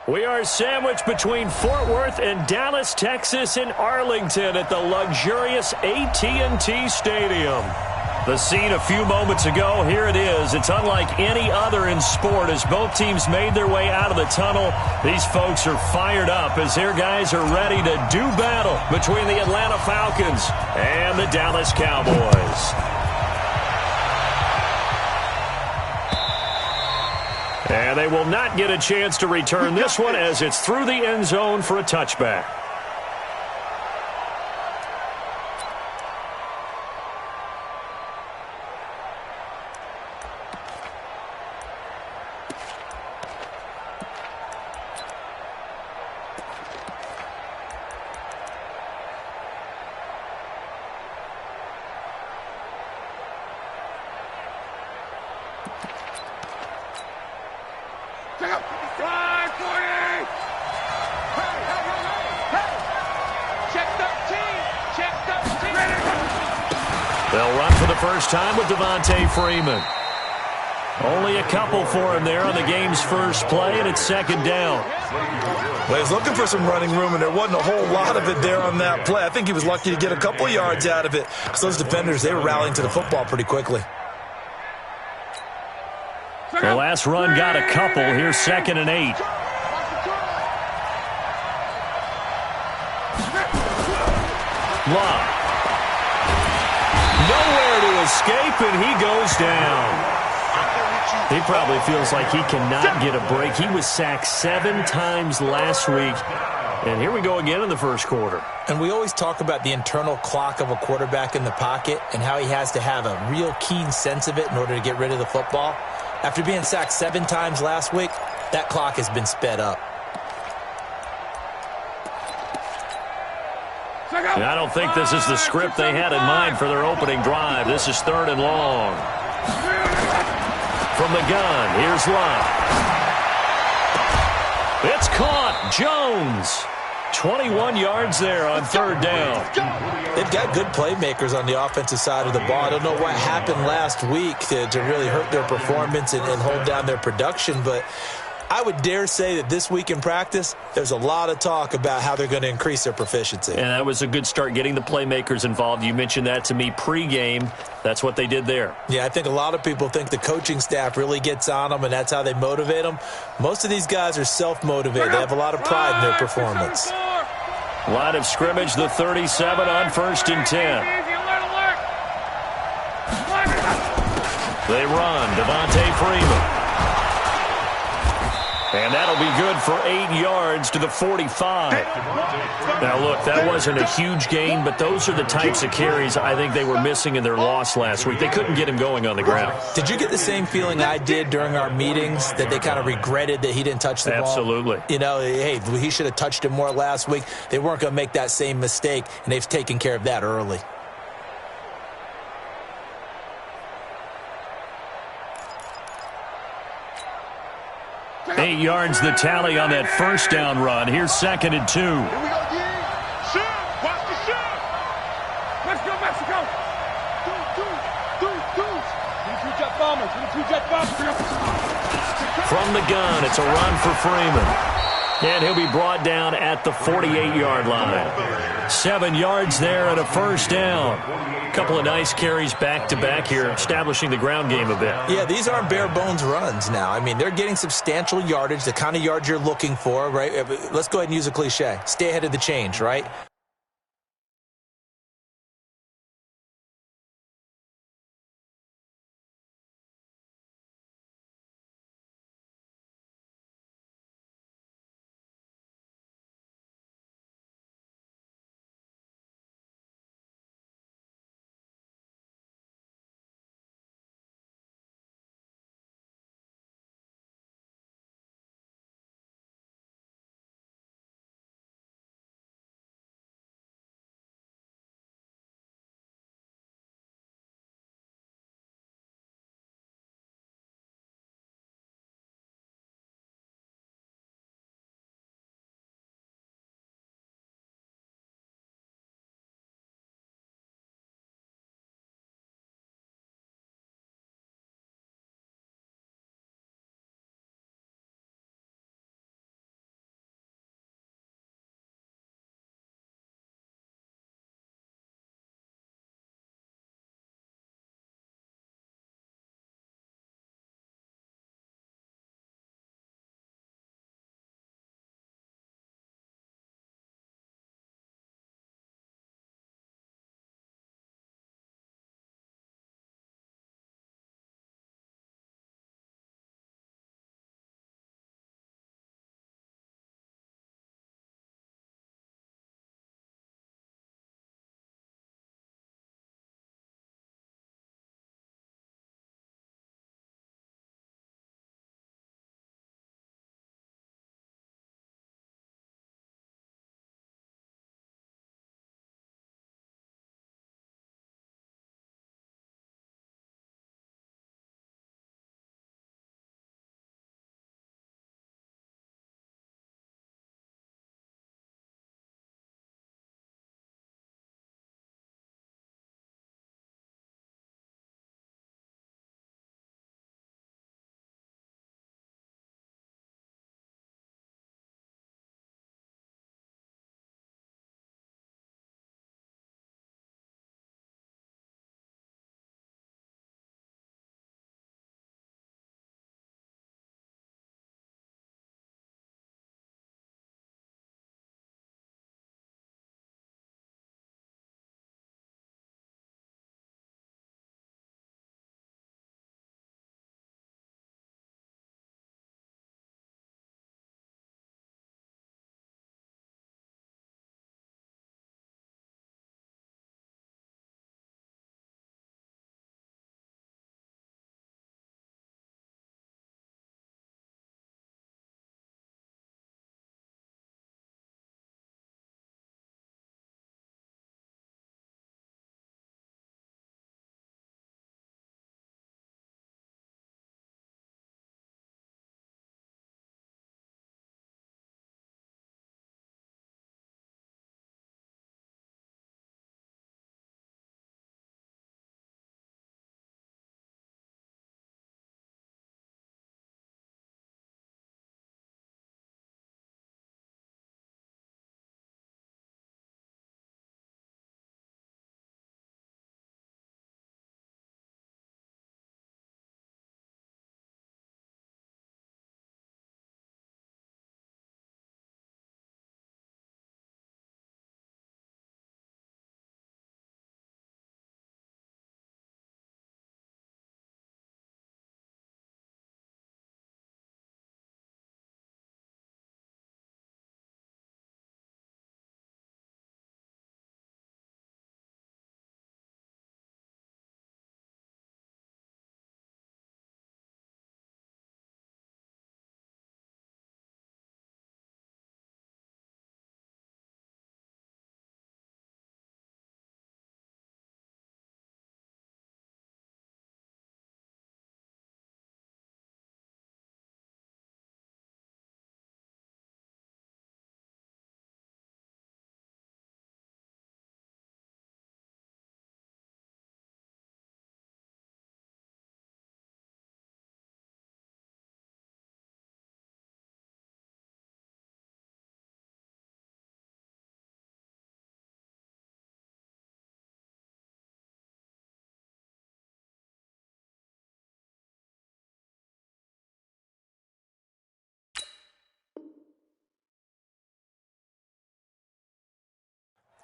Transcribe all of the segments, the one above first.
We are sandwiched between Fort Worth and Dallas, Texas in Arlington at the luxurious AT&T Stadium. The scene a few moments ago, here it is. It's unlike any other in sport as both teams made their way out of the tunnel. These folks are fired up as their guys are ready to do battle between the Atlanta Falcons and the Dallas Cowboys. And they will not get a chance to return this one as it's through the end zone for a touchback. They'll run for the first time with Freeman. Only a couple for him there on the game's first play, and it's second down. Well, he's looking for some running room, and there wasn't a whole lot of it there on that play. I think he was lucky to get a couple of yards out of it because those defenders, they were rallying to the football pretty quickly. The last run got a couple. Here's 2nd and 8. Love. Nowhere to escape, and he goes down. He probably feels like he cannot get a break. He was sacked 7 times last week. And here we go again in the first quarter. And we always talk about the internal clock of a quarterback in the pocket and how he has to have a real keen sense of it in order to get rid of the football. After being sacked 7 times last week, that clock has been sped up. And I don't think this is the script they had in mind for their opening drive. This is 3rd and long. From the gun, here's Love. It's caught. Jones. 21 yards there on 3rd down. They've got good playmakers on the offensive side of the ball. I don't know what happened last week to really hurt their performance and hold down their production, but I would dare say that this week in practice, there's a lot of talk about how they're going to increase their proficiency. And that was a good start, getting the playmakers involved. You mentioned that to me pregame. That's what they did there. Yeah, I think a lot of people think the coaching staff really gets on them, and that's how they motivate them. Most of these guys are self-motivated. They have a lot of pride in their performance. Line of scrimmage, the 37 on 1st and 10. They run. Freeman. And that'll be good for 8 yards to the 45. Now, look, that wasn't a huge gain, but those are the types of carries I think they were missing in their loss last week. They couldn't get him going on the ground. Did you get the same feeling I did during our meetings, that they kind of regretted that he didn't touch the ball? Absolutely. You know, hey, he should have touched it more last week. They weren't going to make that same mistake, and they've taken care of that early. Eight yards the tally on that first down run. Here's 2nd and 2. Here we go, yeah. Shoot. Watch the shoot. Mexico, Mexico. Two jet bombers. From the gun, it's a run for Freeman. And he'll be brought down at the 48-yard line. 7 yards there and a first down. A couple of nice carries back-to-back here, establishing the ground game a bit. Yeah, these aren't bare-bones runs now. I mean, they're getting substantial yardage, the kind of yards you're looking for, right? Let's go ahead and use a cliche. Stay ahead of the change, right?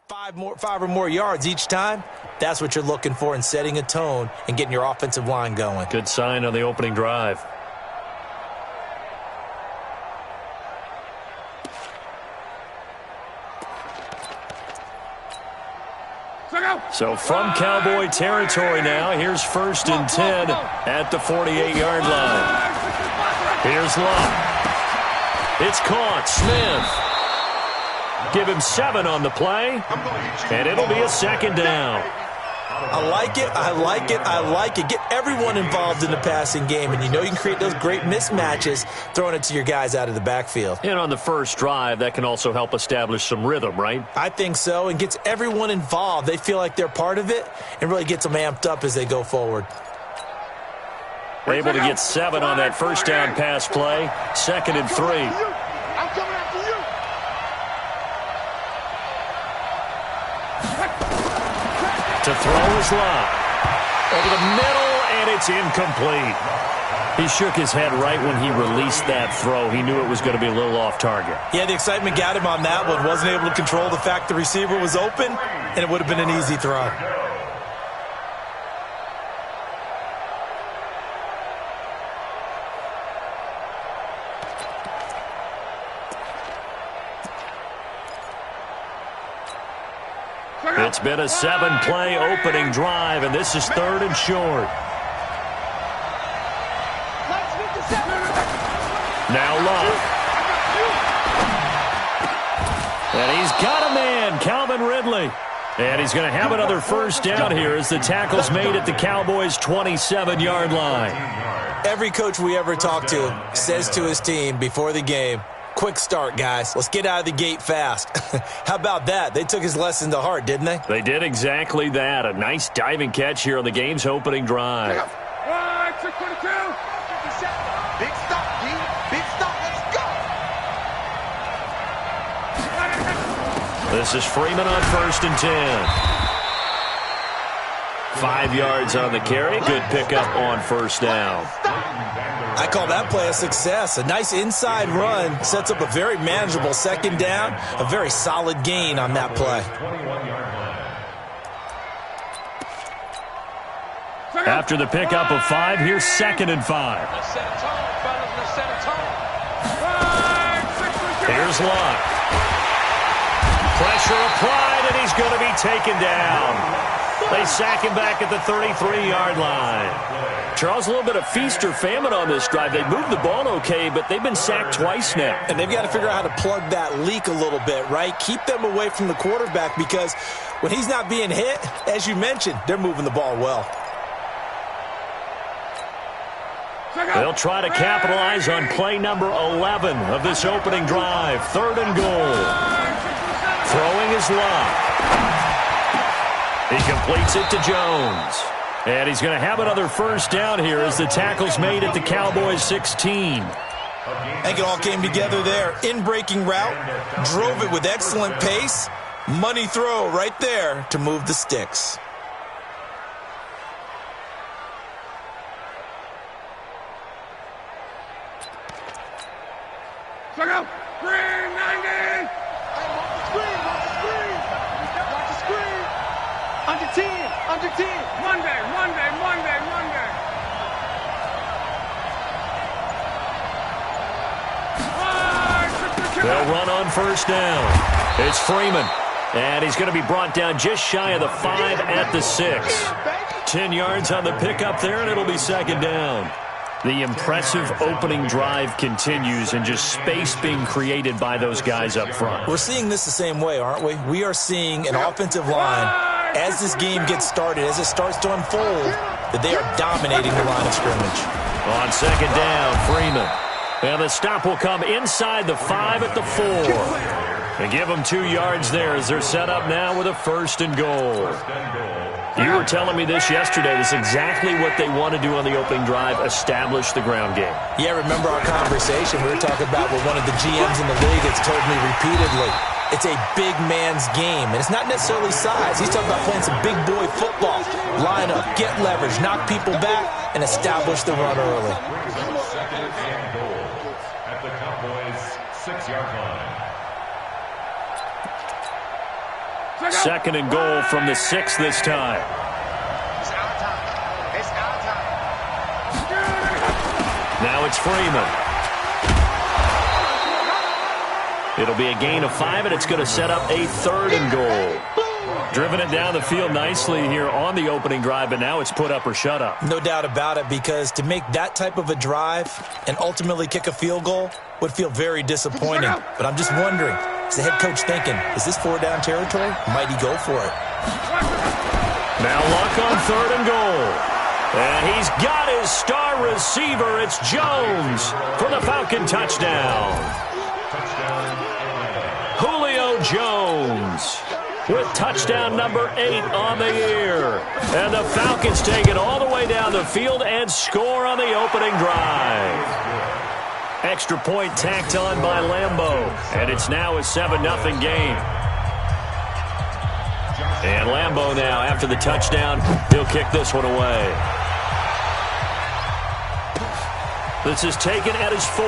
5 or more yards each time, that's what you're looking for in setting a tone and getting your offensive line going. Good sign on the opening drive. So from Cowboy territory now, here's 1st and 10 at the 48-yard line. Here's Love. It's caught. Smith. Give him 7 on the play, and it'll be a 2nd down. I like it, I like it, I like it. Get everyone involved in the passing game, and you know you can create those great mismatches throwing it to your guys out of the backfield. And on the first drive, that can also help establish some rhythm, right? I think so, and gets everyone involved. They feel like they're part of it and really gets them amped up as they go forward. Able to get 7 on that first down pass play. 2nd and 3. I'm coming after you. To throw is Love. Over the middle, and it's incomplete. He shook his head right when he released that throw. He knew it was going to be a little off target. Yeah, the excitement got him on that one. Wasn't able to control the fact the receiver was open, and it would have been an easy throw. It's been a 7-play opening drive, and this is 3rd and short. Now Love. And he's got a man, Calvin Ridley. And he's going to have another first down here as the tackle's made at the Cowboys' 27-yard line. Every coach we ever talk to says to his team before the game, quick start, guys. Let's get out of the gate fast. How about that? They took his lesson to heart, didn't they? They did exactly that. A nice diving catch here on the game's opening drive. 622. Big stop, D. Big stop. Let's go. This is Freeman on 1st and 10. 5 yards on the carry. Good pickup on 1st down. I call that play a success. A nice inside run sets up a very manageable 2nd down. A very solid gain on that play. After the pickup of 5, here's 2nd and 5. Here's Love. Pressure applied, and he's going to be taken down. They sack him back at the 33-yard line. Charles, a little bit of feast or famine on this drive. They moved the ball okay, but they've been sacked twice now. And they've got to figure out how to plug that leak a little bit, right? Keep them away from the quarterback because when he's not being hit, as you mentioned, they're moving the ball well. They'll try to capitalize on play number 11 of this opening drive. 3rd and goal. Throwing is Love. He completes it to Jones. And he's going to have another first down here as the tackle's made at the Cowboys' 16. I think it all came together there. In-breaking route, drove it with excellent pace. Money throw right there to move the sticks. Check out. Green 90. Watch the screen. Under 10. Under 10. Monday. They'll run on 1st down. It's Freeman. And he's going to be brought down just shy of the 5 at the 6. 10 yards on the pickup there, and it'll be 2nd down. The impressive opening drive continues and just space being created by those guys up front. We're seeing this the same way, aren't we? We are seeing an offensive line, as this game gets started, as it starts to unfold, that they are dominating the line of scrimmage. On 2nd down, Freeman. And the stop will come inside the 5 at the 4. And give them 2 yards there as they're set up now with a 1st and goal. You were telling me this yesterday. This is exactly what they want to do on the opening drive, establish the ground game. Yeah, remember our conversation. We were talking about what one of the GMs in the league has told me repeatedly. It's a big man's game, and it's not necessarily size. He's talking about playing some big boy football. Line up, get leverage, knock people back, and establish the run early. At the Cowboys' 6-yard line. Second and goal from the 6 this time. Now it's Freeman. It'll be a gain of 5, and it's going to set up a 3rd and goal. Driven it down the field nicely here on the opening drive, but now it's put up or shut up. No doubt about it, because to make that type of a drive and ultimately kick a field goal would feel very disappointing. But I'm just wondering, is the head coach thinking, is this 4-down territory? Might he go for it? Now Luck on 3rd and goal. And he's got his star receiver. It's Jones for the Falcon touchdown. Julio Jones with touchdown number 8 on the year. And the Falcons take it all the way down the field and score on the opening drive. Extra point tacked on by Lambeau. And it's now a 7-0 game. And Lambeau now, after the touchdown, he'll kick this one away. This is taken at his 4.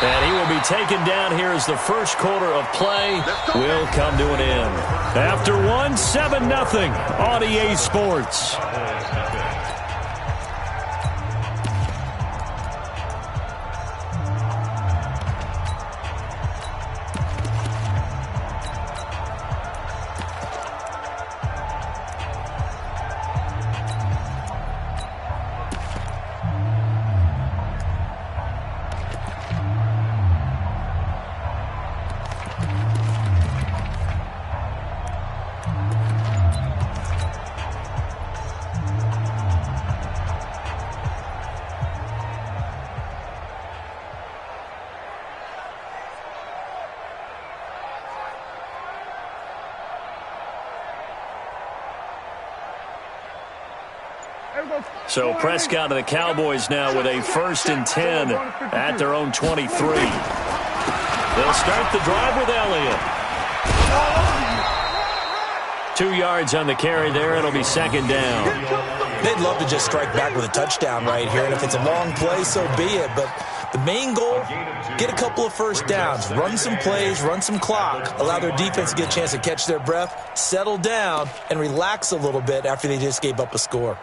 And he will be taken down here as the first quarter of play will come to an end. After 1, 7-0 on EA Sports. So Prescott and the Cowboys now with a 1st and 10 at their own 23. They'll start the drive with Elliott. 2 yards on the carry there. It'll be 2nd down. They'd love to just strike back with a touchdown right here. And if it's a long play, so be it. But the main goal, get a couple of 1st downs. Run some plays, run some clock. Allow their defense to get a chance to catch their breath, settle down, and relax a little bit after they just gave up a score.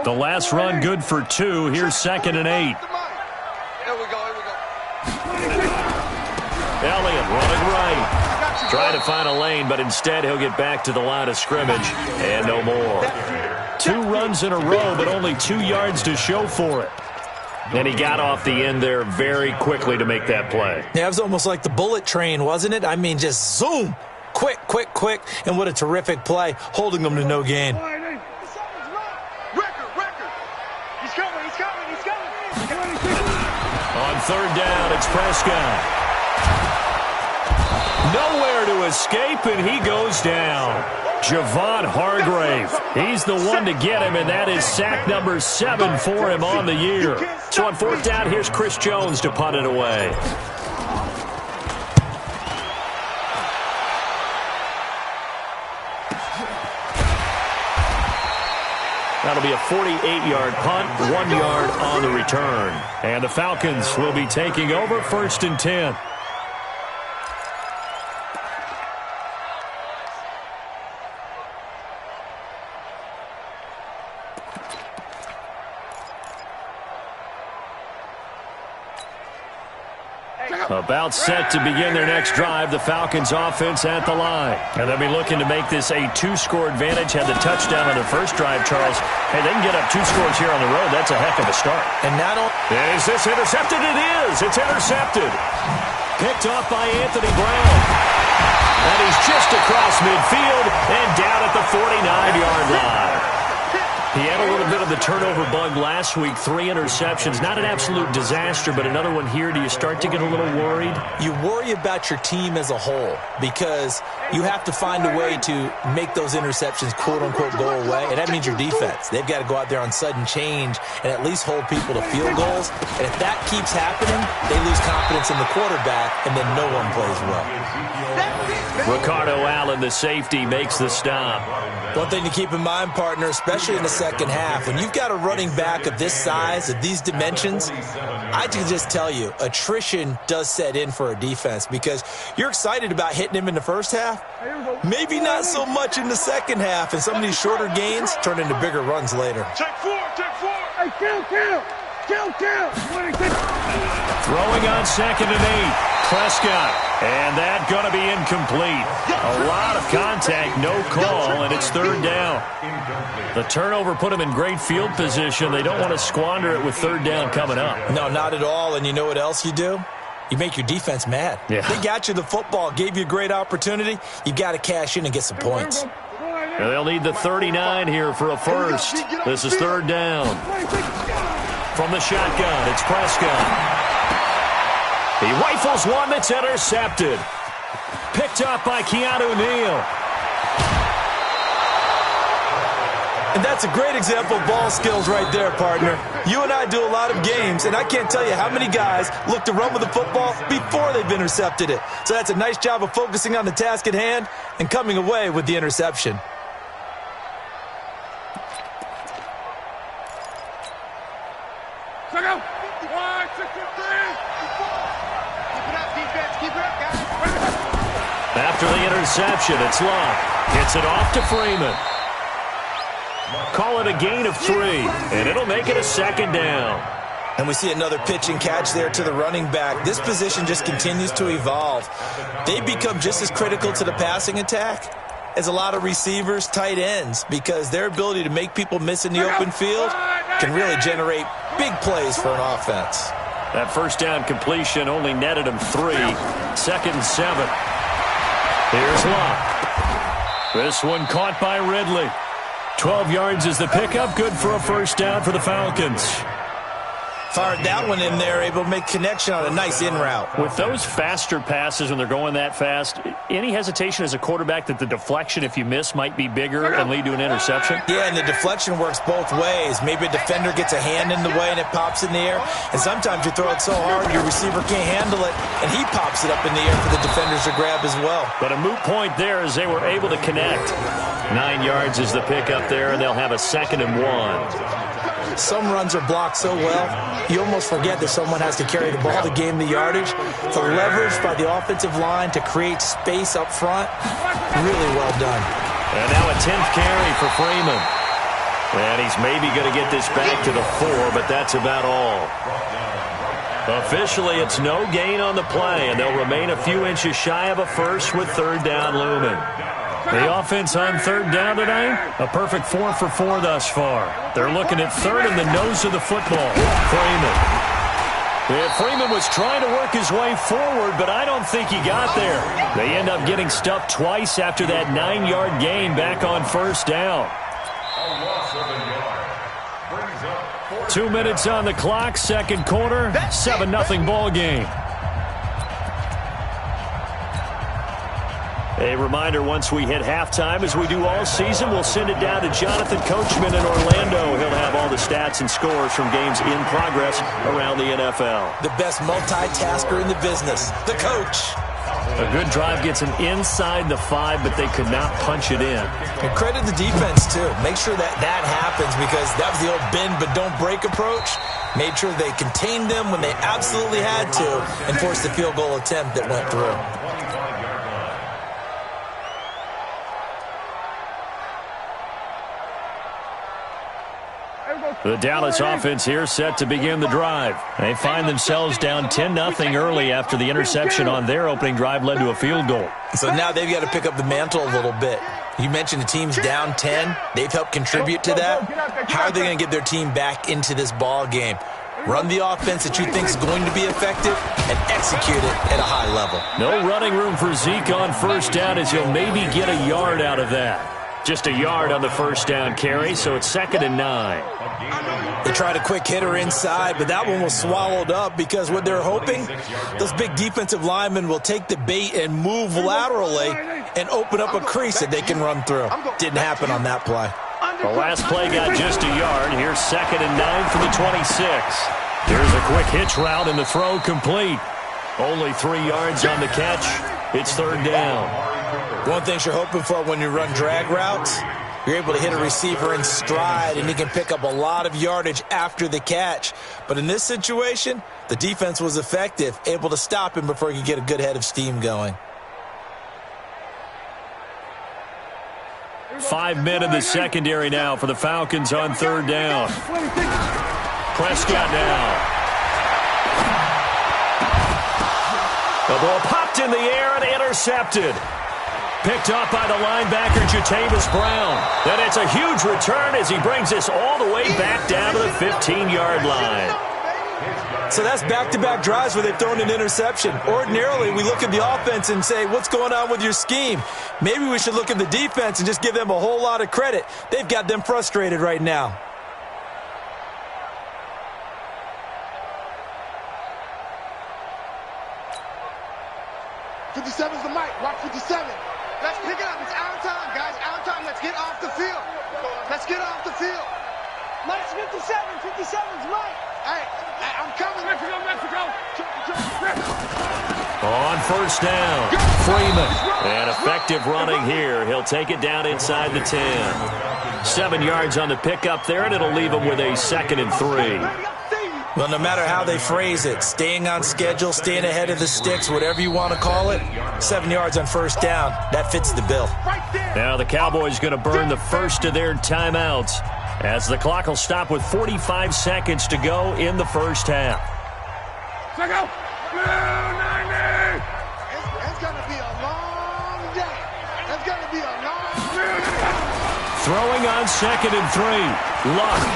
The last run good for 2. Here's 2nd and 8. Here we go. Elliott running right. Trying to find a lane, but instead he'll get back to the line of scrimmage and no more. 2 runs in a row, but only 2 yards to show for it. And he got off the end there very quickly to make that play. Yeah, it was almost like the bullet train, wasn't it? I mean, just zoom. Quick. And what a terrific play, holding them to no gain. On 3rd down, it's Prescott. Nowhere to escape, and he goes down. Javon Hargrave. He's the one to get him, and that is sack number 7 for him on the year. So on 4th down, here's Chris Jones to punt it away. That'll be a 48-yard punt, 1 yard on the return. And the Falcons will be taking over 1st and 10. About set to begin their next drive, the Falcons offense at the line. And they'll be looking to make this a 2-score advantage. Had the touchdown on their first drive, Charles. Hey, they can get up 2 scores here on the road. That's a heck of a start. And not only... Is this intercepted? It is. It's intercepted. Picked off by Anthony Brown. And he's just across midfield and down at the 49-yard line. He had a little bit of the turnover bug last week, 3 interceptions. Not an absolute disaster, but another one here. Do you start to get a little worried? You worry about your team as a whole because you have to find a way to make those interceptions, quote-unquote, go away, and that means your defense. They've got to go out there on sudden change and at least hold people to field goals. And if that keeps happening, they lose confidence in the quarterback, and then no one plays well. Ricardo Allen, the safety, makes the stop. One thing to keep in mind, partner, especially in the second half, when you've got a running back of this size, of these dimensions, I can just tell you, attrition does set in for a defense because you're excited about hitting him in the first half, maybe not so much in the second half, and some of these shorter gains turn into bigger runs later. Check four. Hey, count. Throwing on 2nd and 8. Prescott, and that going to be incomplete. A lot of contact, no call, and it's 3rd down. The turnover put him in great field position. They don't want to squander it with 3rd down coming up. No, not at all, and you know what else you do? You make your defense mad. Yeah. They got you the football, gave you a great opportunity. You got to cash in and get some points. And they'll need the 39 here for a first. This is 3rd down. From the shotgun, it's Prescott. He rifles one that's intercepted. Picked up by Keanu Neal. And that's a great example of ball skills right there, partner. You and I do a lot of games, and I can't tell you how many guys look to run with the football before they've intercepted it. So that's a nice job of focusing on the task at hand and coming away with the interception. Check out. 1, 6, 3. Keep it up, guys. After the interception, it's Locke. Gets it off to Freeman. Call it a gain of 3, and it'll make it a 2nd down. And we see another pitch and catch there to the running back. This position just continues to evolve. They become just as critical to the passing attack as a lot of receivers, tight ends, because their ability to make people miss in the open field can really generate big plays for an offense. That 1st down completion only netted him 3. 2nd and 7. Here's Locke. This one caught by Ridley. 12 yards is the pickup. Good for a 1st down for the Falcons. Fired that one in there, able to make connection on a nice in route. With those faster passes when they're going that fast, any hesitation as a quarterback that the deflection, if you miss, might be bigger and lead to an interception? Yeah, and the deflection works both ways. Maybe a defender gets a hand in the way and it pops in the air. And sometimes you throw it so hard your receiver can't handle it, and he pops it up in the air for the defenders to grab as well. But a moot point there as they were able to connect. 9 yards is the pickup there, and they'll have a 2nd and 1. Some runs are blocked so well, you almost forget that someone has to carry the ball to gain the yardage. The leverage by the offensive line to create space up front, really well done. And now a 10th carry for Freeman. And he's maybe going to get this back to the 4, but that's about all. Officially, it's no gain on the play, and they'll remain a few inches shy of a first with 3rd down looming. The offense on 3rd down tonight, a perfect 4 for 4 thus far. They're looking at 3rd in the nose of the football. Freeman. Yeah, Freeman was trying to work his way forward, but I don't think he got there. They end up getting stuffed twice after that 9-yard gain back on 1st down. 2 minutes on the clock, 2nd quarter, 7-0 ball game. A reminder, once we hit halftime, as we do all season, we'll send it down to Jonathan Coachman in Orlando. He'll have all the stats and scores from games in progress around the NFL. The best multitasker in the business, the coach. A good drive gets them inside the 5, but they could not punch it in. And credit the defense, too. Make sure that happens, because that was the old bend but don't break approach. Made sure they contained them when they absolutely had to and forced the field goal attempt that went through. The Dallas offense here set to begin the drive. They find themselves down 10-0 early after the interception on their opening drive led to a field goal. So now they've got to pick up the mantle a little bit. You mentioned the team's down 10. They've helped contribute to that. How are they going to get their team back into this ball game? Run the offense that you think is going to be effective and execute it at a high level. No running room for Zeke on 1st down, as he'll maybe get a yard out of that. Just a yard on the 1st down carry, so it's 2nd and 9. They tried a quick hitter inside, but that one was swallowed up because what they're hoping, those big defensive linemen will take the bait and move laterally and open up a crease that they can run through. Didn't happen on that play. The last play got just a yard. Here's 2nd and 9 from the 26. Here's a quick hitch route, and the throw complete. Only 3 yards on the catch. It's third down. One thing you're hoping for when you run drag routes, you're able to hit a receiver in stride, and he can pick up a lot of yardage after the catch. But in this situation, the defense was effective, able to stop him before he could get a good head of steam going. 5 men in the secondary now for the Falcons on third down. Prescott now. The ball popped in the air and intercepted. Picked up by the linebacker, Jatavis Brown. And it's a huge return as he brings this all the way back down to the 15-yard line. So that's back-to-back drives where they've thrown an interception. Ordinarily, we look at the offense and say, what's going on with your scheme? Maybe we should look at the defense and just give them a whole lot of credit. They've got them frustrated right now. is the mic. Watch 57. Let's pick it up. It's our time, guys. Our time. Let's get off the field. Let's get off the field. Mike's 57. 57's Mike. Hey, I'm coming. Mexico. On first down, Freeman. And effective running here. He'll take it down inside the 10. 7 yards on the pickup there, and it'll leave him with a 2nd and 3. Well, no matter how they phrase it, staying on schedule, staying ahead of the sticks, whatever you want to call it, 7 yards on first down, that fits the bill. Now the Cowboys going to burn the first of their timeouts as the clock will stop with 45 seconds to go in the first half. It's going to be a long day. It's going to be a long day. Throwing on 2nd and 3. Luck.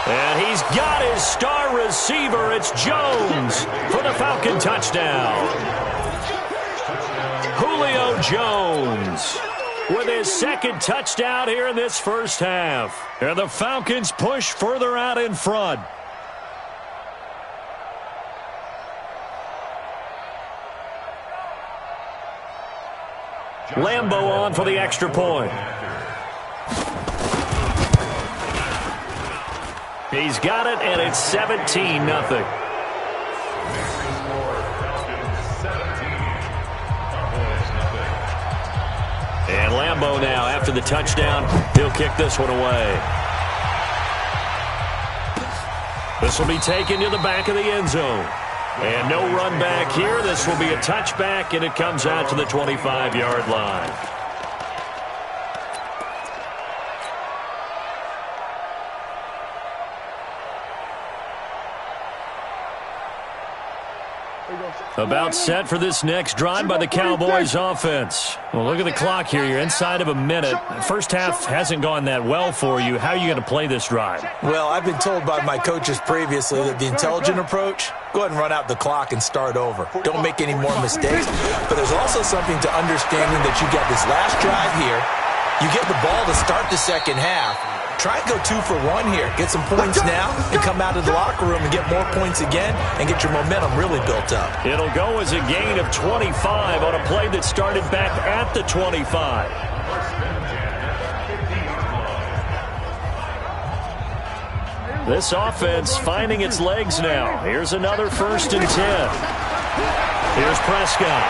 And he's got his star receiver. It's Jones for the Falcon touchdown. Julio Jones with his 2nd touchdown here in this first half. And the Falcons push further out in front. Lambo on for the extra point. He's got it, and it's 17-0. And Lambo now, after the touchdown, he'll kick this one away. This will be taken to the back of the end zone. And no run back here. This will be a touchback, and it comes out to the 25-yard line. About set for this next drive by the Cowboys offense. Well, look at the clock here. You're inside of a minute. First half hasn't gone that well for you. How are you going to play this drive? Well, I've been told by my coaches previously that the intelligent approach, go ahead and run out the clock and start over. Don't make any more mistakes. But there's also something to understanding that you got this last drive here. You get the ball to start the second half. Try and go 2 for 1 here. Get some points now and come out of the locker room and get more points again and get your momentum really built up. It'll go as a gain of 25 on a play that started back at the 25. This offense finding its legs now. Here's another 1st and 10. Here's Prescott.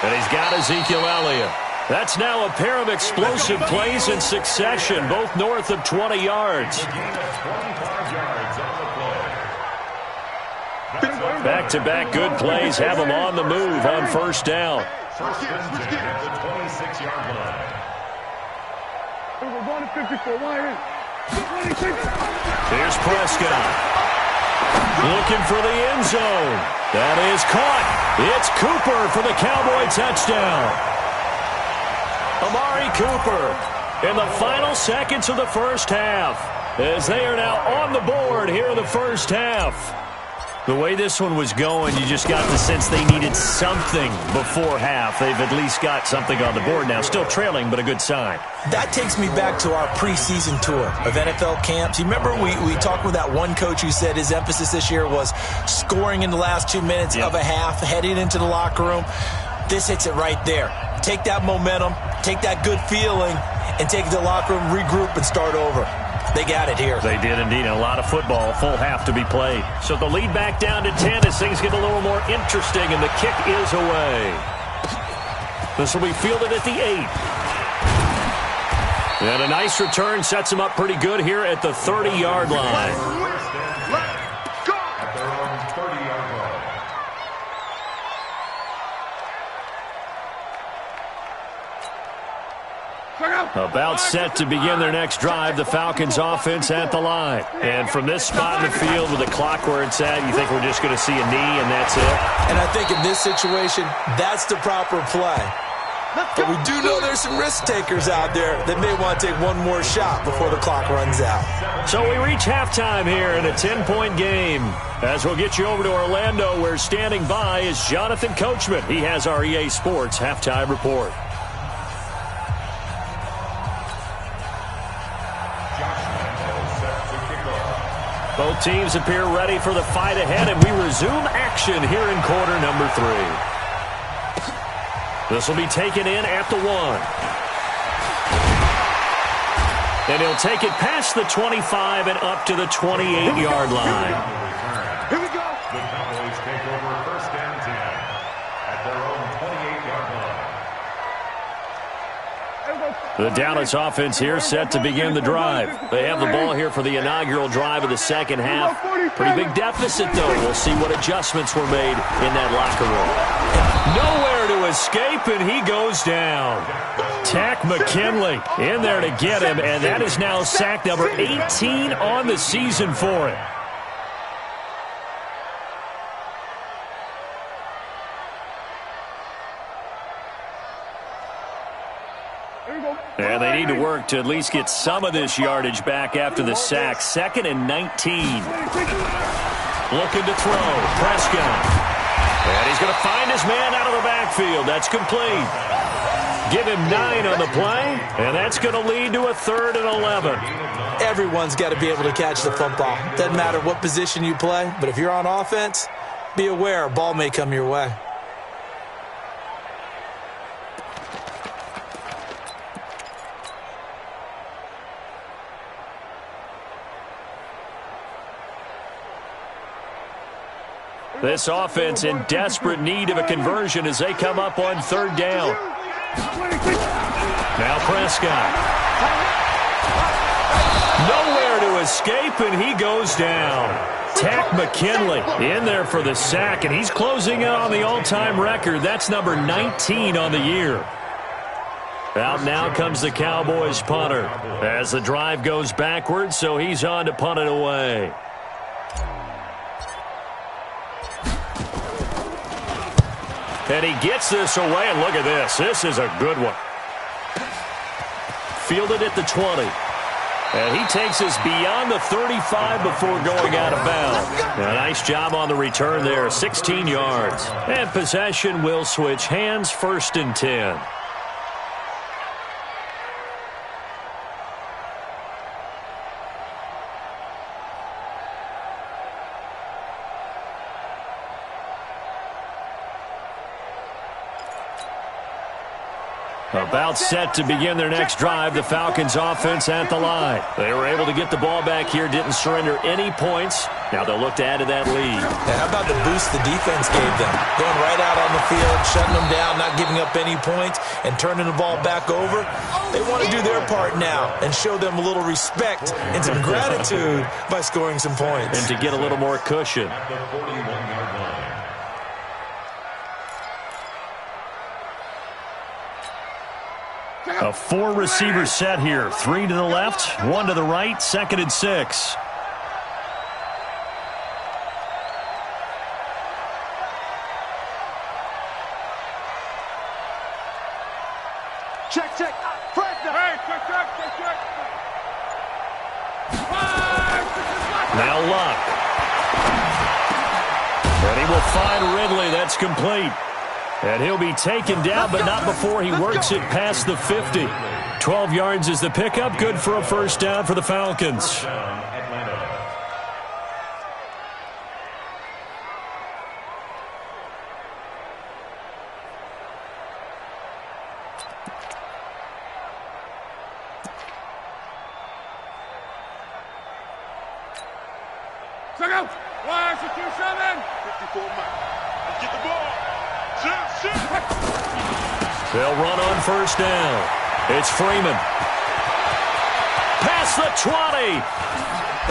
And he's got Ezekiel Elliott. That's now a pair of explosive plays in succession, both north of 20 yards. Back-to-back good plays have them on the move on first down. Here's Prescott. Looking for the end zone. That is caught. It's Cooper for the Cowboy touchdown. Amari Cooper in the final seconds of the first half as they are now on the board here in the first half. The way this one was going, you just got the sense they needed something before half. They've at least got something on the board now. Still trailing, but a good sign. That takes me back to our preseason tour of NFL camps. You remember we talked with that one coach who said his emphasis this year was scoring in the last 2 minutes of a half, heading into the locker room. This hits it right there. Take that momentum, take that good feeling, and take it to the locker room, regroup, and start over. They got it here. They did indeed. A lot of football, full half to be played. So the lead back down to 10 as things get a little more interesting, and the kick is away. This will be fielded at the 8. And a nice return sets them up pretty good here at the 30-yard line. About set to begin their next drive, the Falcons offense at the line. And from this spot in the field with the clock where it's at, you think we're just going to see a knee and that's it? And I think in this situation, that's the proper play. But we do know there's some risk takers out there that may want to take one more shot before the clock runs out. So we reach halftime here in a 10-point game. As we'll get you over to Orlando, where standing by is Jonathan Coachman. He has our EA Sports halftime report. Both teams appear ready for the fight ahead, and we resume action here in quarter number 3. This will be taken in at the 1. And he'll take it past the 25 and up to the 28-yard line. Here we go. The Cowboys take over first and 10 at their own 28-yard line. The Dallas offense here set to begin the drive. They have the ball here for the inaugural drive of the second half. Pretty big deficit, though. We'll see what adjustments were made in that locker room. Nowhere to escape, and he goes down. Tack McKinley in there to get him, and that is now sack number 18 on the season for him. And they need to work to at least get some of this yardage back after the sack. 2nd and 19. Looking to throw. Prescott. And he's going to find his man out of the backfield. That's complete. Give him 9 on the play, and that's going to lead to a 3rd and 11. Everyone's got to be able to catch the football. Doesn't matter what position you play, but if you're on offense, be aware a ball may come your way. This offense in desperate need of a conversion as they come up on 3rd down. Now Prescott. Nowhere to escape, and he goes down. Tack McKinley in there for the sack, and he's closing in on the all-time record. That's number 19 on the year. Out now comes the Cowboys punter as the drive goes backwards, so he's on to punt it away. And he gets this away, and look at this. This is a good one. Fielded at the 20. And he takes us beyond the 35 before going out of bounds. A nice job on the return there, 16 yards. And possession will switch hands, 1st and 10. About set to begin their next drive, the Falcons offense at the line. They were able to get the ball back here, didn't surrender any points. Now they'll look to add to that lead. And how about the boost the defense gave them? Going right out on the field, shutting them down, not giving up any points, and turning the ball back over. They want to do their part now and show them a little respect and some gratitude by scoring some points. And to get a little more cushion. At the 41-yard line. A 4-receiver set here. 3 to the left, 1 to the right, 2nd and 6. Check, check. Frank, Hey, check. Now Luck. And he will find Ridley. That's complete. And he'll be taken down, but not before he works it past the 50. 12 yards is the pickup. Good for a 1st down for the Falcons. Check out. Flash, 2-7. 54 Mike. Let's get the ball. Shoot. They'll run on first down. It's Freeman. Past the 20.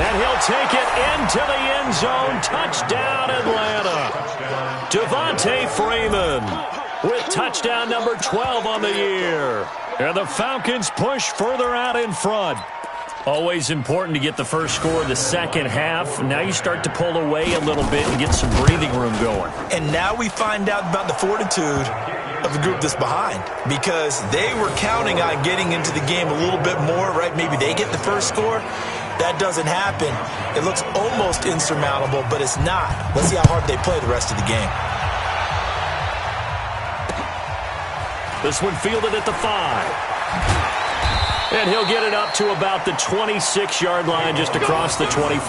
And he'll take it into the end zone. Touchdown, Atlanta. Devontae Freeman with touchdown number 12 on the year. And the Falcons push further out in front. Always important to get the first score of the second half. Now you start to pull away a little bit and get some breathing room going. And now we find out about the fortitude of the group that's behind, because they were counting on getting into the game a little bit more, right? Maybe they get the first score. That doesn't happen. It looks almost insurmountable, but it's not. Let's see how hard they play the rest of the game. This one fielded at the 5. And he'll get it up to about the 26-yard line, just across the 25. The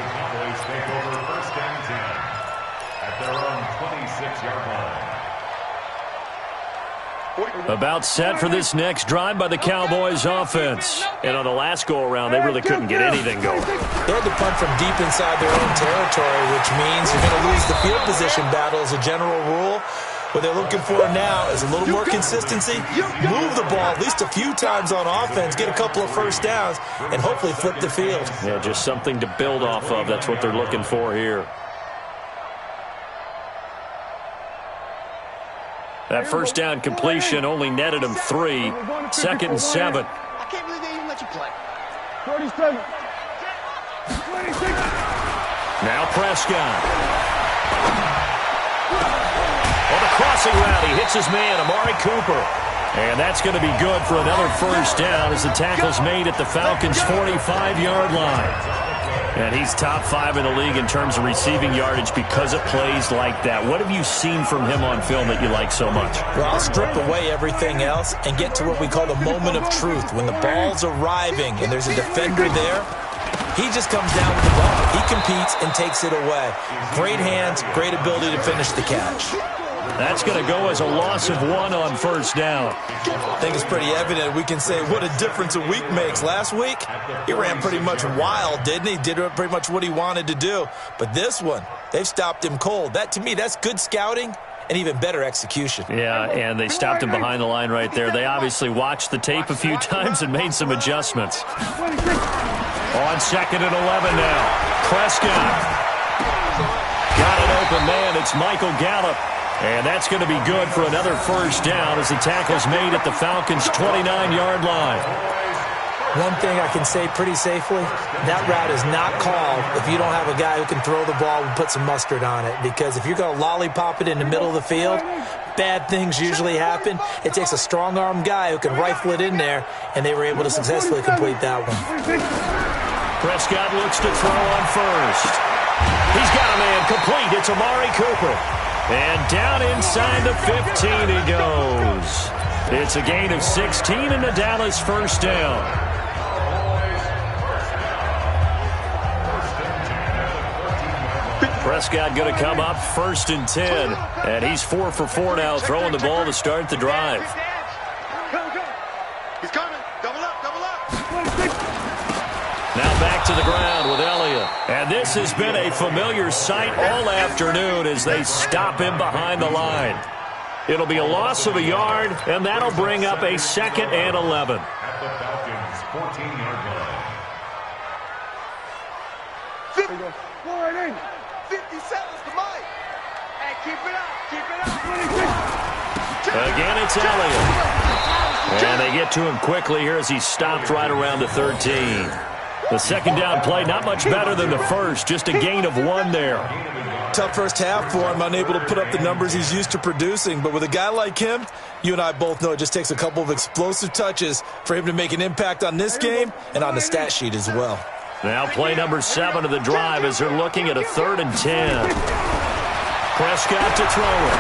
Cowboys take over first and 10 at their own 26-yard line. About set for this next drive by the Cowboys offense. And on the last go-around, they really couldn't get anything going. They had to punt from deep inside their own territory, which means you're going to lose the field position battle as a general rule. What they're looking for now is a little more consistency, move the ball at least a few times on offense, get a couple of first downs, and hopefully flip the field. Yeah, just something to build off of. That's what they're looking for here. That first down completion only netted him 3. 2nd and 7. I can't believe they even let you play. 47. Now Prescott. On the crossing route, he hits his man, Amari Cooper. And that's going to be good for another first down as the tackle's made at the Falcons' 45-yard line. And he's top 5 in the league in terms of receiving yardage because of plays like that. What have you seen from him on film that you like so much? Well, I'll strip away everything else and get to what we call the moment of truth. When the ball's arriving and there's a defender there, he just comes down with the ball. He competes and takes it away. Great hands, great ability to finish the catch. That's going to go as a loss of 1 on first down. I think it's pretty evident. We can say what a difference a week makes. Last week, he ran pretty much wild, didn't he? Did pretty much what he wanted to do. But this one, they've stopped him cold. That, to me, that's good scouting and even better execution. Yeah, and they stopped him behind the line right there. They obviously watched the tape a few times and made some adjustments. On 2nd and 11 now. Prescott. Got an open man. It's Michael Gallup. And that's going to be good for another first down as the tackle's made at the Falcons' 29-yard line. One thing I can say pretty safely, that route is not called if you don't have a guy who can throw the ball and put some mustard on it. Because if you're going to lollipop it in the middle of the field, bad things usually happen. It takes a strong-arm guy who can rifle it in there, and they were able to successfully complete that one. Prescott looks to throw on first. He's got a man complete. It's Amari Cooper. And down inside the 15 he goes. It's a gain of 16 and a Dallas first down. Prescott going to come up 1st and 10. And he's 4 for 4 now, throwing the ball to start the drive. He's coming. Double up. Now back to the ground with Elliott. And this has been a familiar sight all afternoon as they stop him behind the line. It'll be a loss of a yard, and that'll bring up a 2nd and 11. At the Falcons' 14-yard line. 57's the mic. Hey, keep it up. Again, it's Elliott. And they get to him quickly here as he's stopped right around the 13. The second down play, not much better than the first, just a gain of 1 there. Tough first half for him, unable to put up the numbers he's used to producing. But with a guy like him, you and I both know it just takes a couple of explosive touches for him to make an impact on this game and on the stat sheet as well. Now play number 7 of the drive as they're looking at a 3rd and 10. Prescott to throw it.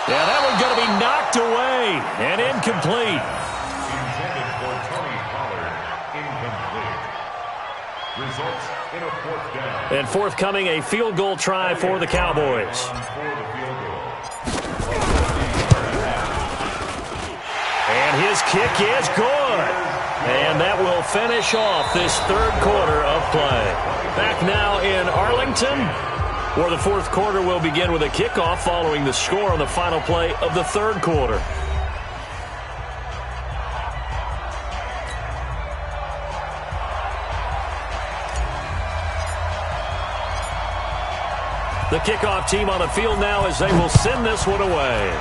Yeah, that one's going to be knocked away and incomplete. Intended for Tony Pollard. Incomplete. Results in a 4th down. And forthcoming, a field goal try for the Cowboys. And his kick is good. And that will finish off this third quarter of play. Back now in Arlington, where the fourth quarter will begin with a kickoff following the score on the final play of the third quarter. The kickoff team on the field now as they will send this one away.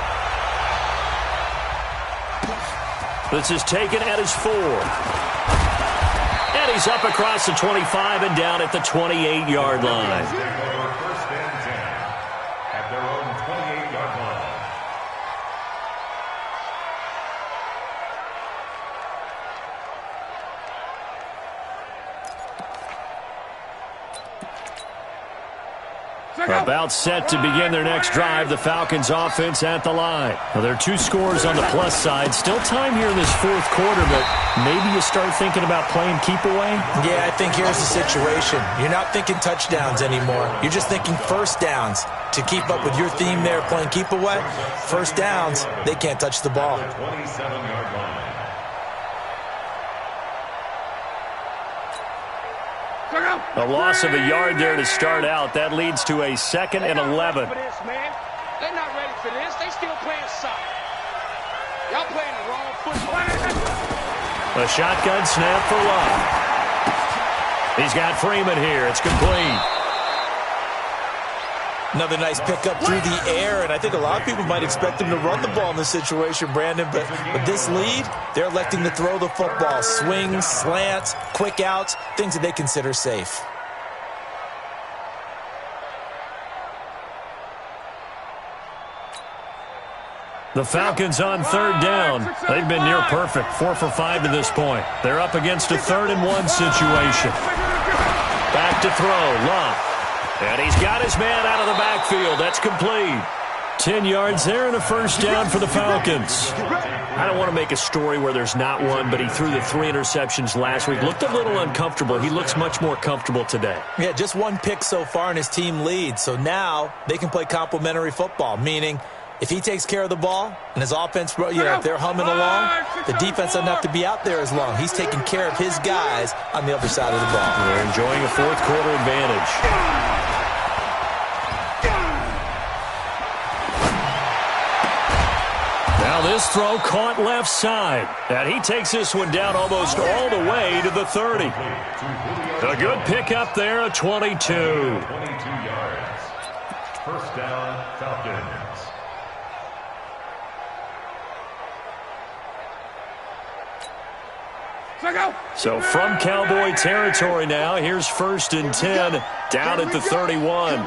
This is taken at his 4. And he's up across the 25 and down at the 28-yard line. First and 10 at their own 28-yard line. About set to begin their next drive, the Falcons offense at the line. Now, there are 2 scores on the plus side. Still time here in this fourth quarter, but maybe you start thinking about playing keep away? Yeah, I think here's the situation. You're not thinking touchdowns anymore. You're just thinking first downs. To keep up with your theme there, playing keep away, first downs, they can't touch the ball. 27-yard line. A loss of a yard there to start out. That leads to a 2nd and 11. They're not ready for this. They still playing soccer. Y'all playing the wrong football. A shotgun snap for Love. He's got Freeman here. It's complete. Another nice pickup through the air, and I think a lot of people might expect him to run the ball in this situation, Brandon, but with this lead, they're electing to throw the football. Swings, slants, quick outs, things that they consider safe. The Falcons on third down. They've been near perfect, 4 for 5 to this point. They're up against a 3rd and 1 situation. Back to throw, Love. And he's got his man out of the backfield. That's complete. 10 yards there and a first down for the Falcons. I don't want to make a story where there's not one, but he threw the 3 interceptions last week. Looked a little uncomfortable. He looks much more comfortable today. Yeah, just 1 pick so far and his team leads. So now they can play complementary football, meaning if he takes care of the ball and his offense, if they're humming along, the defense doesn't have to be out there as long. He's taking care of his guys on the other side of the ball. They're enjoying a fourth quarter advantage. Now this throw caught left side. And he takes this one down almost all the way to the 30. A good pickup there at 22. 22 yards. First down, Falcons. So from Cowboy territory now, here's 1st and 10 down at the 31.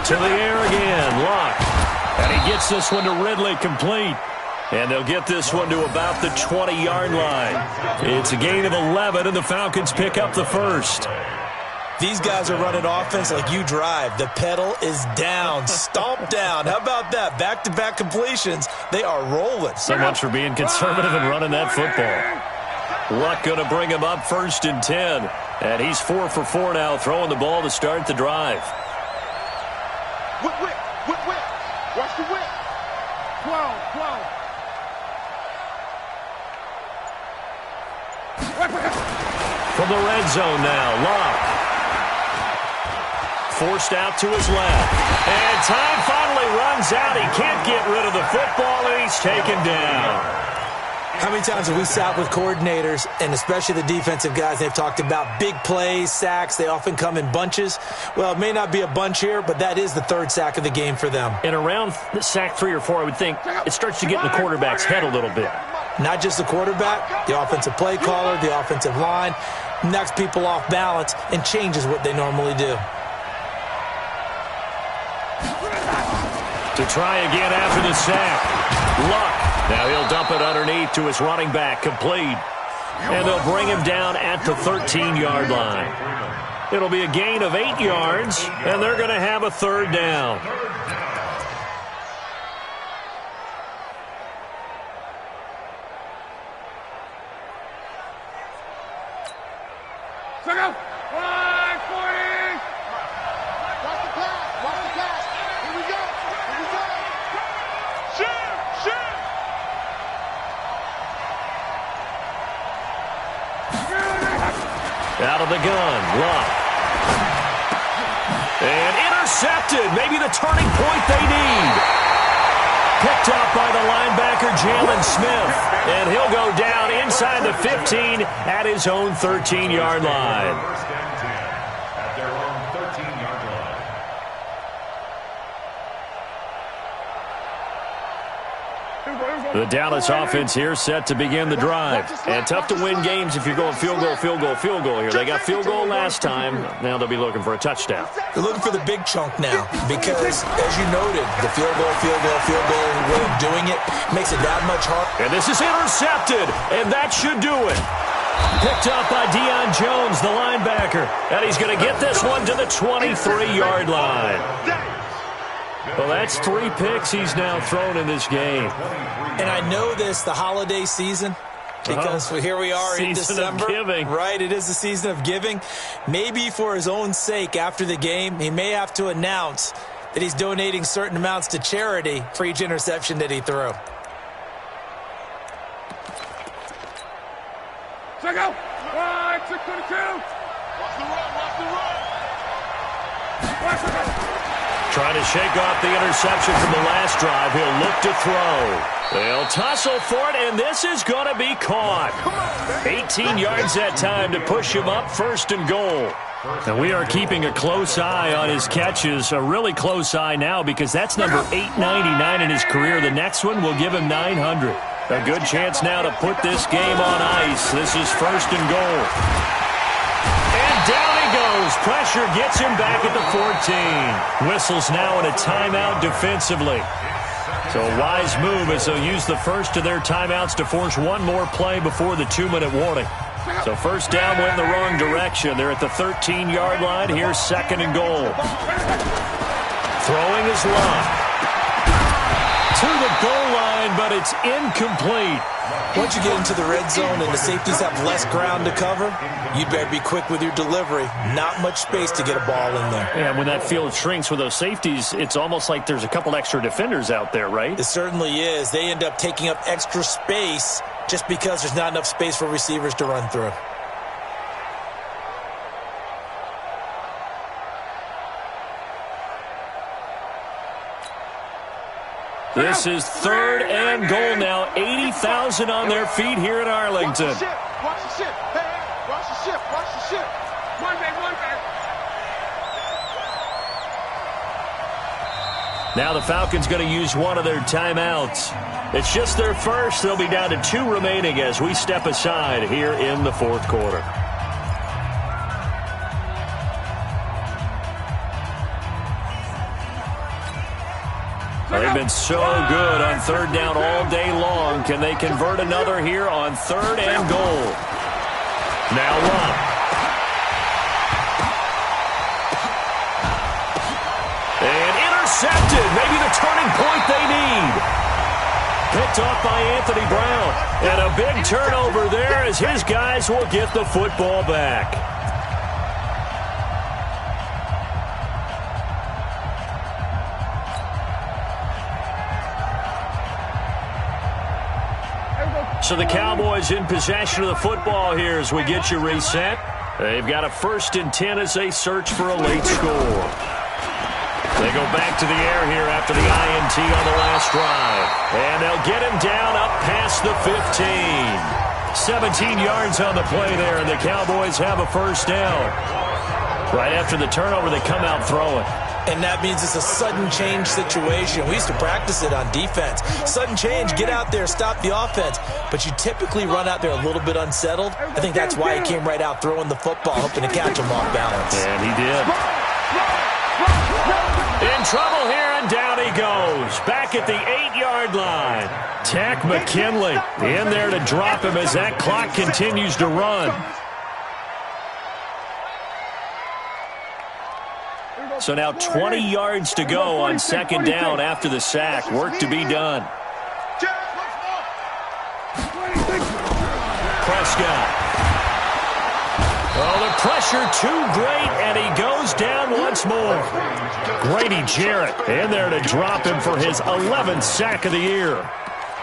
To the air again, Locke. And he gets this one to Ridley, complete. And they'll get this one to about the 20-yard line. It's a gain of 11, and the Falcons pick up the first. These guys are running offense like you drive. The pedal is down, stomp down. How about that? Back-to-back completions. They are rolling. So much for being conservative and running that football. Luck going to bring him up 1st and 10. And he's 4 for 4 now, throwing the ball to start the drive. Whip. Watch the whip. 12. From the red zone now, Locke. Forced out to his left. And time finally runs out. He can't get rid of the football, and he's taken down. How many times have we sat with coordinators, and especially the defensive guys, they've talked about big plays, sacks. They often come in bunches. Well, it may not be a bunch here, but that is the 3rd sack of the game for them. And around sack 3 or 4, I would think it starts to get in the quarterback's head a little bit. Not just the quarterback, the offensive play caller, the offensive line, knocks people off balance and changes what they normally do. To try again after the sack. Luck. Now he'll dump it underneath to his running back, complete. And they'll bring him down at the 13-yard line. It'll be a gain of 8 yards, and they're going to have a 3rd down. of the gun. Luck. And intercepted. Maybe the turning point they need. Picked up by the linebacker, Jalen Smith. And he'll go down inside the 15 at his own 13-yard line. First and 10 at their own 13-yard line. The Dallas offense here set to begin the drive. And tough to win games if you're going field goal, field goal, field goal here. They got field goal last time. Now they'll be looking for a touchdown. They're looking for the big chunk now because, as you noted, the field goal way of doing it makes it that much harder. And this is intercepted, and that should do it. Picked up by Deion Jones, the linebacker. And he's going to get this one to the 23-yard line. Well, that's 3 picks he's now thrown in this game. And I know this, the holiday season, because here we are in December. Season of giving. Right, it is the season of giving. Maybe for his own sake after the game, he may have to announce that he's donating certain amounts to charity for each interception that he threw. Check out. 622. Watch the run. Watch the run. Trying to shake off the interception from the last drive. He'll look to throw. They'll tussle for it, and this is going to be caught. 18 yards that time to push him up, 1st and goal. And we are keeping a close eye on his catches, a really close eye now because that's number 899 in his career. The next one will give him 900. A good chance now to put this game on ice. This is 1st and goal. And down he goes. Pressure gets him back at the 14. Whistles now in a timeout defensively. So a wise move as they'll use the first of their timeouts to force one more play before the 2-minute warning. So first down went in the wrong direction. They're at the 13-yard line. Here's 2nd and goal. Throwing his line to the goal line, but it's incomplete. Once you get into the red zone and the safeties have less ground to cover, you better be quick with your delivery. Not much space to get a ball in there. And when that field shrinks with those safeties, it's almost like there's a couple extra defenders out there, right? It certainly is. They end up taking up extra space just because there's not enough space for receivers to run through. This is 3rd and goal now. 80,000 on their feet here in Arlington. Watch the ship. Hey, watch the ship. Watch the ship. One day. Now the Falcons going to use one of their timeouts. It's just their first. They'll be down to 2 remaining as we step aside here in the 4th quarter. They've been so good on 3rd down all day long. Can they convert another here on 3rd and goal? Now Luck. And intercepted. Maybe the turning point they need. Picked off by Anthony Brown. And a big turnover there as his guys will get the football back. So the Cowboys in possession of the football here as we get you reset. They've got a 1st and 10 as they search for a late score. They go back to the air here after the INT on the last drive. And they'll get him down up past the 15. 17 yards on the play there, and the Cowboys have a 1st down. Right after the turnover, they come out throwing. And that means it's a sudden change situation. We used to practice it on defense. Sudden change, get out there, stop the offense. But you typically run out there a little bit unsettled. I think that's why he came right out throwing the football, hoping to catch him off balance. And he did. In trouble here, and down he goes. Back at the 8-yard line. Tack McKinley in there to drop him as that clock continues to run. So now 20 yards to go on 2nd down after the sack. Work to be done. Prescott. Oh, the pressure too great, and he goes down once more. Grady Jarrett in there to drop him for his 11th sack of the year.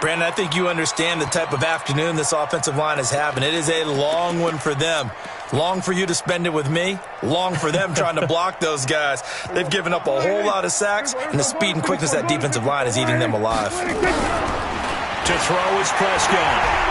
Brandon, I think you understand the type of afternoon this offensive line is having. It is a long one for them. Long for you to spend it with me. Long for them trying to block those guys. They've given up a whole lot of sacks, and the speed and quickness of that defensive line is eating them alive. To throw is Prescott.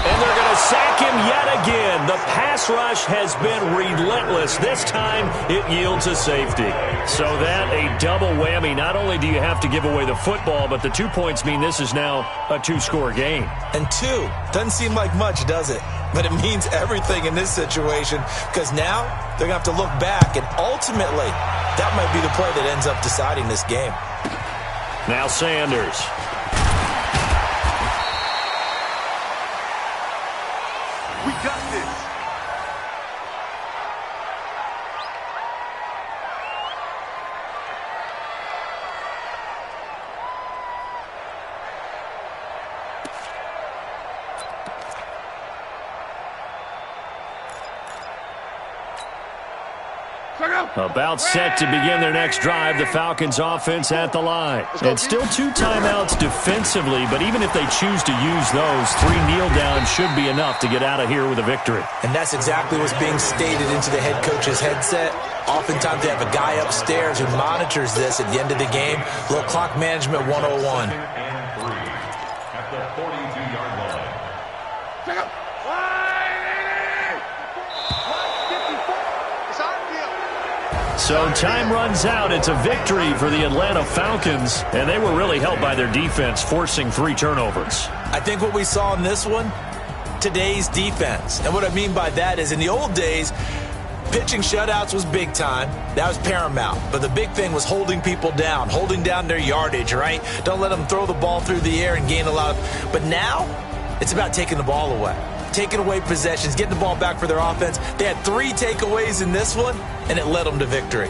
And they're going to sack him yet again. The pass rush has been relentless. This time, it yields a safety. So that a double whammy. Not only do you have to give away the football, but the 2 points mean this is now a 2-score game. And 2 doesn't seem like much, does it? But it means everything in this situation, because now they're going to have to look back, and ultimately, that might be the play that ends up deciding this game. Now Sanders. We got this. About set to begin their next drive, the Falcons offense at the line. And still 2 timeouts defensively, but even if they choose to use those, 3 kneel downs should be enough to get out of here with a victory. And that's exactly what's being stated into the head coach's headset. Oftentimes they have a guy upstairs who monitors this at the end of the game. Little clock management 101. At the 42-yard line. Check up. So time runs out. It's a victory for the Atlanta Falcons, and they were really helped by their defense, forcing 3 turnovers. I think what we saw in this one, today's defense. And what I mean by that is in the old days, pitching shutouts was big time. That was paramount. But the big thing was holding people down, holding down their yardage, right? Don't let them throw the ball through the air and gain a lot of... But now, it's about taking the ball away. Taking away possessions, getting the ball back for their offense. They had 3 takeaways in this one, and it led them to victory.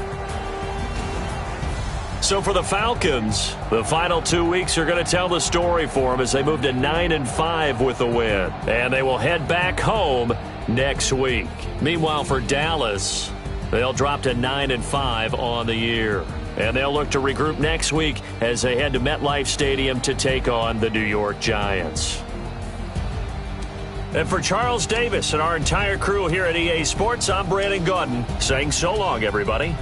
So for the Falcons, the final 2 weeks are going to tell the story for them as they move to 9-5 with a win. And they will head back home next week. Meanwhile, for Dallas, they'll drop to 9-5 on the year. And they'll look to regroup next week as they head to MetLife Stadium to take on the New York Giants. And for Charles Davis and our entire crew here at EA Sports, I'm Brandon Gaudin saying so long, everybody.